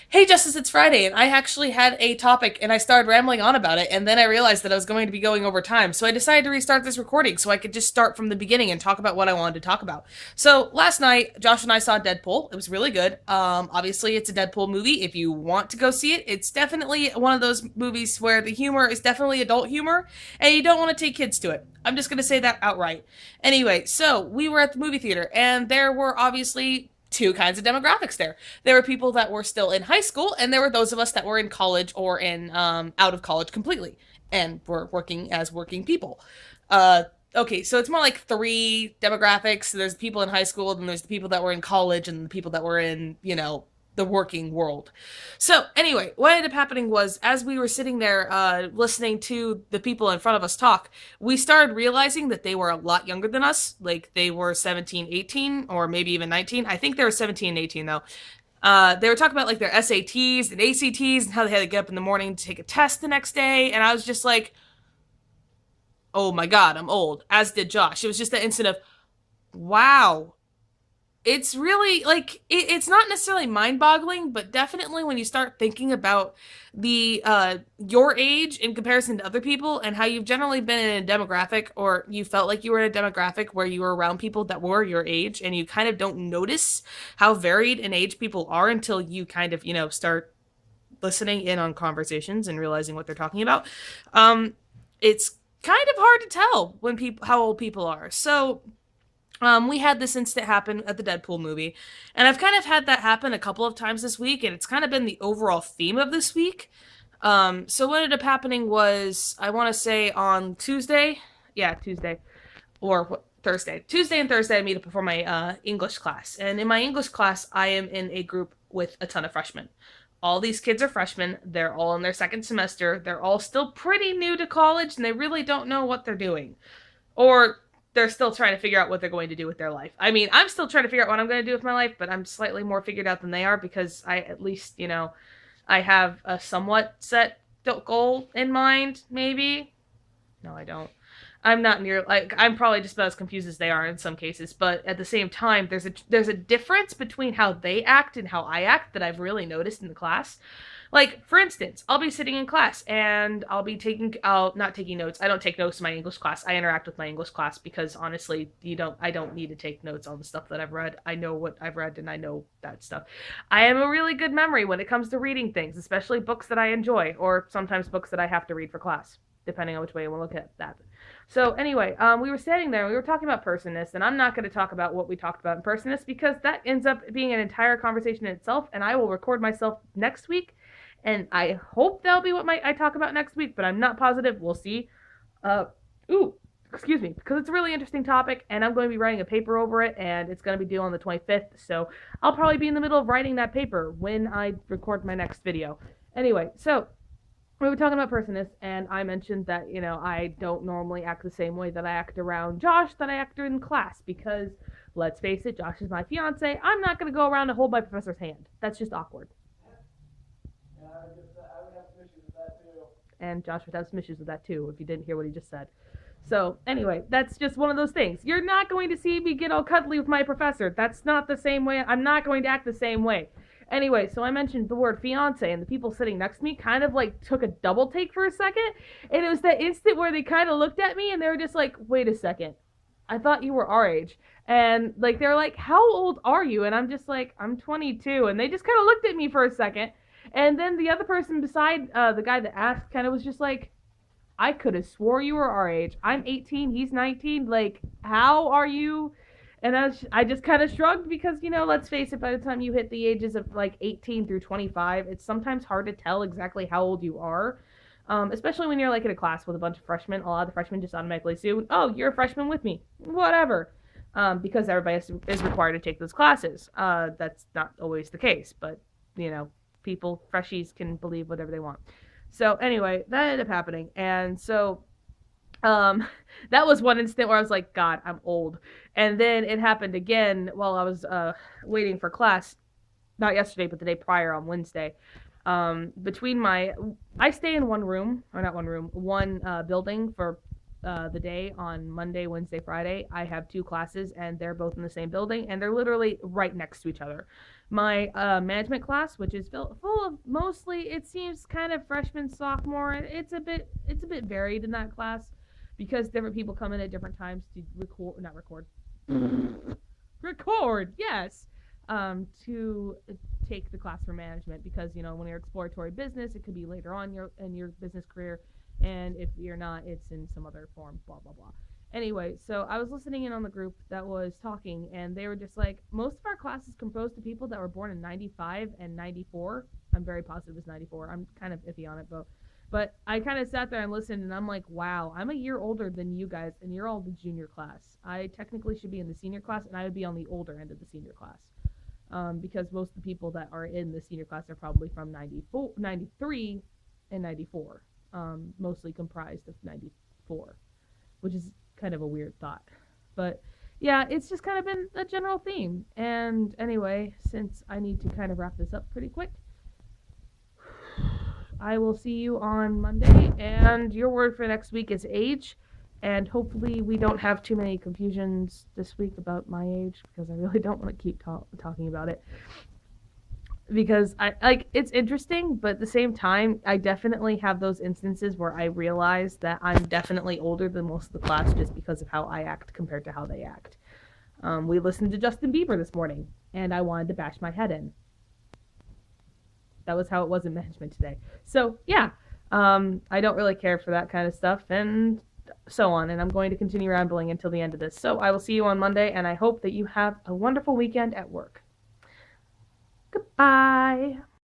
Hey, Justice, it's Friday, and I actually had a topic and I started rambling on about it, and then I realized that I was going to be going over time, so I decided to restart this recording so I could just start from the beginning and talk about what I wanted to talk about. So, last night, Josh and I saw Deadpool. It was really good. Obviously, it's a Deadpool movie. If you want to go see it, it's definitely one of those movies where the humor is definitely adult humor, and you don't want to take kids to it. I'm just going to say that outright. Anyway, so we were at the movie theater, and there were obviously two kinds of demographics there. There were people that were still in high school, and there were those of us that were in college or in out of college completely, and were working as working people. Okay, so it's more like three demographics. There's the people in high school, and there's the people that were in college, and the people that were in the working world. So anyway, what ended up happening was as we were sitting there listening to the people in front of us talk, we started realizing that they were a lot younger than us. Like they were 17, 18, or maybe even 19. I think they were 17 and 18 though. They were talking about like their SATs and ACTs and how they had to get up in the morning to take a test the next day. And I was just like, oh my God, I'm old, as did Josh. It was just that instant of, wow, it's really like it's not necessarily mind-boggling, but definitely when you start thinking about the your age in comparison to other people and how you've generally been in a demographic, or you felt like you were in a demographic where you were around people that were your age, and you kind of don't notice how varied in age people are until you kind of start listening in on conversations and realizing what they're talking about. It's kind of hard to tell when people how old people are. So we had this incident happen at the Deadpool movie, and I've kind of had that happen a couple of times this week, and it's kind of been the overall theme of this week. So what ended up happening was, I want to say on Tuesday, yeah, Tuesday, or what, Thursday. Tuesday and Thursday, I meet up for my English class, and in my English class, I am in a group with a ton of freshmen. All these kids are freshmen. They're all in their second semester. They're all still pretty new to college, and they really don't know what they're doing. Or they're still trying to figure out what they're going to do with their life. I mean, I'm still trying to figure out what I'm going to do with my life, but I'm slightly more figured out than they are because I at least, I have a somewhat set goal in mind, maybe. No, I don't. I'm not near like I'm probably just about as confused as they are in some cases, but at the same time, there's a difference between how they act and how I act that I've really noticed in the class. Like, for instance, I'll be sitting in class and I'll not taking notes. I don't take notes in my English class. I interact with my English class because honestly, I don't need to take notes on the stuff that I've read. I know what I've read and I know that stuff. I am a really good memory when it comes to reading things, especially books that I enjoy or sometimes books that I have to read for class, depending on which way you want to look at that. So anyway, we were standing there and we were talking about Personus, and I'm not going to talk about what we talked about in Personus because that ends up being an entire conversation in itself, and I will record myself next week, and I hope that'll be what I talk about next week, but I'm not positive. We'll see. Uh, ooh, excuse me, because it's a really interesting topic, and I'm going to be writing a paper over it, and it's going to be due on the 25th, so I'll probably be in the middle of writing that paper when I record my next video. Anyway, so we were talking about Personus, and I mentioned that, I don't normally act the same way that I act around Josh that I act in class, because, let's face it, Josh is my fiance. I'm not going to go around and hold my professor's hand. That's just awkward. Yeah, I would have some issues with that too. And Josh would have some issues with that too, if you didn't hear what he just said. So, anyway, that's just one of those things. You're not going to see me get all cuddly with my professor. That's not the same way. I'm not going to act the same way. Anyway, so I mentioned the word fiance, and the people sitting next to me kind of like took a double take for a second. And it was that instant where they kind of looked at me and they were just like, wait a second. I thought you were our age. And like, they're like, how old are you? And I'm just like, I'm 22. And they just kind of looked at me for a second. And then the other person beside the guy that asked kind of was just like, I could have swore you were our age. I'm 18, he's 19. Like, how are you? And I just kind of shrugged because, let's face it, by the time you hit the ages of like 18 through 25, it's sometimes hard to tell exactly how old you are. Especially when you're like in a class with a bunch of freshmen. A lot of the freshmen just automatically assume, oh, you're a freshman with me. Whatever. Because everybody is required to take those classes. That's not always the case, but, people, freshies can believe whatever they want. So anyway, that ended up happening. And so um, that was one instant where I was like, God, I'm old. And then it happened again while I was waiting for class, not yesterday, but the day prior on Wednesday. I stay in one room, or not one room, one building for the day on Monday, Wednesday, Friday. I have two classes, and they're both in the same building, and they're literally right next to each other. my management class, which is full of mostly, it seems, kind of freshman, sophomore. It's a bit varied in that class because different people come in at different times to not record, record, yes, to take the class for management, because when you're exploratory business, it could be later on in your business career, and if you're not, it's in some other form, blah blah blah. Anyway, so I was listening in on the group that was talking, and they were just like, most of our class is composed of people that were born in 95 and 94. I'm very positive it's 94. I'm kind of iffy on it, but I kind of sat there and listened, and I'm like, wow, I'm a year older than you guys, and you're all the junior class. I technically should be in the senior class, and I would be on the older end of the senior class. Because most of the people that are in the senior class are probably from 94, 93, and 94, mostly comprised of 94, which is kind of a weird thought. But yeah, it's just kind of been a general theme. And anyway, since I need to kind of wrap this up pretty quick, I will see you on Monday. And your word for next week is age. And hopefully we don't have too many confusions this week about my age, because I really don't want to keep talking about it. Because it's interesting, but at the same time, I definitely have those instances where I realize that I'm definitely older than most of the class just because of how I act compared to how they act. We listened to Justin Bieber this morning, and I wanted to bash my head in. That was how it was in management today. So yeah, I don't really care for that kind of stuff, and so on. And I'm going to continue rambling until the end of this. So I will see you on Monday, and I hope that you have a wonderful weekend at work. Goodbye.